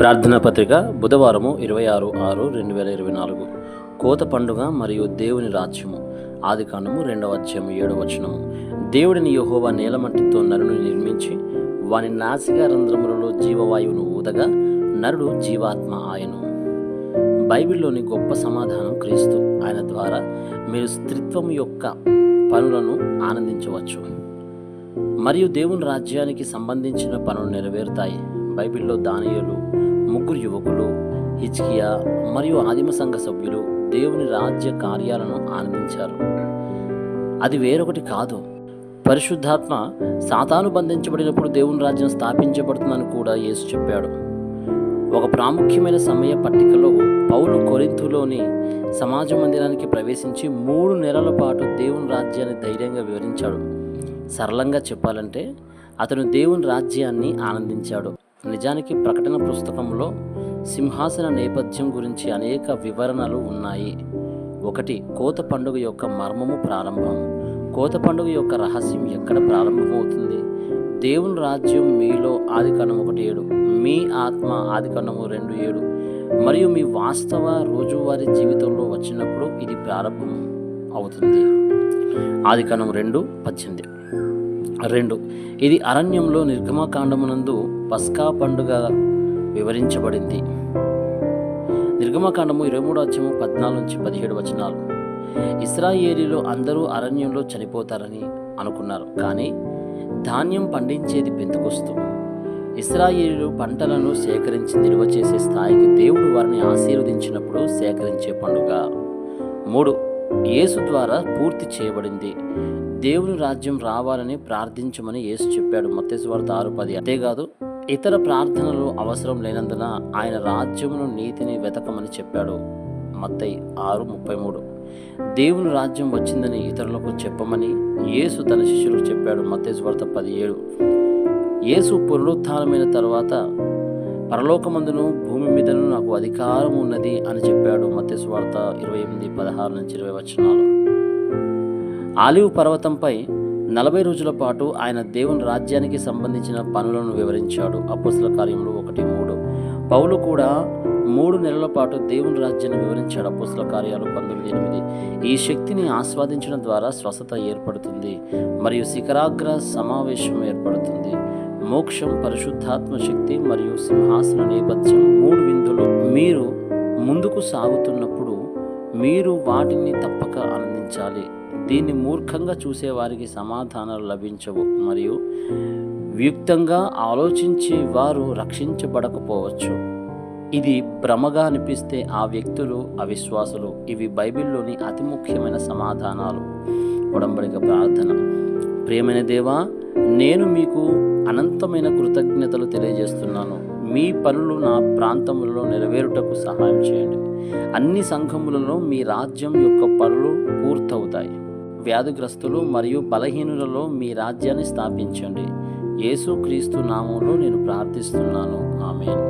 ప్రార్థనా పత్రిక బుధవారము 26/6/2024 కోత పండుగ మరియు దేవుని రాజ్యము. ఆదికాండము 2వ అధ్యాయము 7వ వచనము. దేవుడిని యెహోవా నేలమట్టితో నరుని నిర్మించి వాని నాసికా రంధ్రములలో జీవవాయువును ఊదగా నరుడు జీవాత్మ ఆయను. బైబిల్లోని గొప్ప సమాధానం క్రీస్తు. ఆయన ద్వారా మీరు స్త్రీత్వం యొక్క పనులను ఆనందించవచ్చు మరియు దేవుని రాజ్యానికి సంబంధించిన పనులు నెరవేరుతాయి. బైబిల్లో దానియేలు, 3 యువకులు, హిజ్కియా మరియు ఆదిమ సంఘ సభ్యులు దేవుని రాజ్య కార్యాలను ఆనందించారు. అది వేరొకటి కాదు. పరిశుద్ధాత్మ సాతాను బంధించబడినప్పుడు దేవుని రాజ్యం స్థాపించబడుతుందని కూడా యేసు చెప్పాడు. ఒక ప్రాముఖ్యమైన సమయ పట్టికలో పౌలు కొరింథులోని సమాజ మందిరానికి ప్రవేశించి 3 నెలల పాటు దేవుని రాజ్యాన్ని ధైర్యంగా వివరించాడు. సరళంగా చెప్పాలంటే అతను దేవుని రాజ్యాన్ని ఆనందించాడు. నిజానికి ప్రకటన పుస్తకంలో సింహాసన నేపథ్యం గురించి అనేక వివరణలు ఉన్నాయి. 1. కోత పండుగ యొక్క మర్మము ప్రారంభం. కోత పండుగ యొక్క రహస్యం ఎక్కడ ప్రారంభమవుతుంది? దేవుని రాజ్యం మీలో ఆదికాండం 1:7, మీ ఆత్మ ఆదికాండము 2:7 మరియు మీ వాస్తవ రోజువారీ జీవితంలో వచ్చినప్పుడు ఇది ప్రారంభం అవుతుంది. ఆదికాండం 2:18. 2. ఇది అరణ్యంలో నిర్గమకాండమునందు పస్కా పండుగ వివరించబడింది. నిర్గమకాండము 23వ అధ్యాయము 14-17 వచనాలు. ఇశ్రాయేలీలో అందరూ అరణ్యంలో చనిపోతారని అనుకున్నారు, కానీ ధాన్యం పండించేది పెంతెకొస్తు. ఇశ్రాయేలీలు పంటలను సేకరించి నిల్వ చేసే స్థాయికి దేవుడు వారిని ఆశీర్వదించినప్పుడు సేకరించే పండుగ. 3. యేసు ద్వారా పూర్తి చేయబడింది. దేవుని రాజ్యం రావాలని ప్రార్థించమని యేసు చెప్పాడు. మత్తయి సువార్త 6:10. అంతేకాదు, ఇతర ప్రార్థనలు అవసరం లేనందున ఆయన రాజ్యమును నీతిని వెతకమని చెప్పాడు. మత్తయి 6:33. దేవుని రాజ్యం వచ్చిందని ఇతరులకు చెప్పమని యేసు తన శిష్యులకు చెప్పాడు. మత్తయి సువార్త 10:7. యేసు పునరుత్థానమైన తర్వాత పరలోకమందును భూమి మీదను నాకు అధికారం ఉన్నది అని చెప్పాడు. మత్తయి సువార్త 28:16-20 వచనాలు. ఆలివ్ పర్వతంపై 40 రోజుల పాటు ఆయన దేవుని రాజ్యానికి సంబంధించిన పనులను వివరించాడు. అపోస్తల కార్యములు 1:3. పౌలు కూడా 3 నెలల పాటు దేవుని రాజ్యాన్ని వివరించాడు. అపోస్తల కార్యాలు 19:8. ఈ శక్తిని ఆస్వాదించడం ద్వారా స్వస్థత ఏర్పడుతుంది మరియు శిఖరాగ్ర సమావేశం ఏర్పడుతుంది. మోక్షం, పరిశుద్ధాత్మ శక్తి మరియు సింహాసన నేపథ్యం 3 విందులు. మీరు ముందుకు సాగుతున్నప్పుడు మీరు వాటిని తప్పక ఆనందించాలి. దీన్ని మూర్ఖంగా చూసేవారికి సమాధానాలు లభించవు మరియు వ్యుక్తంగా ఆలోచించే వారు రక్షించబడకపోవచ్చు. ఇది భ్రమగా అనిపిస్తే ఆ వ్యక్తులు అవిశ్వాసులు. ఇవి బైబిల్లోని అతి ముఖ్యమైన సమాధానాలు. ఒడంబడిక ప్రార్థన. ప్రియమైన దేవా, నేను మీకు అనంతమైన కృతజ్ఞతలు తెలియజేస్తున్నాను. మీ పనులు నా ప్రాంతములలో నెరవేరుటకు సహాయం చేయండి. అన్ని సంఘములలో మీ రాజ్యం యొక్క పనులు పూర్తవుతాయి. వ్యాధిగ్రస్తులు మరియు బలహీనులలో మీ రాజ్యాన్ని స్థాపించండి. యేసు క్రీస్తు నామములో నేను ప్రార్థిస్తున్నాను. ఆమేన్.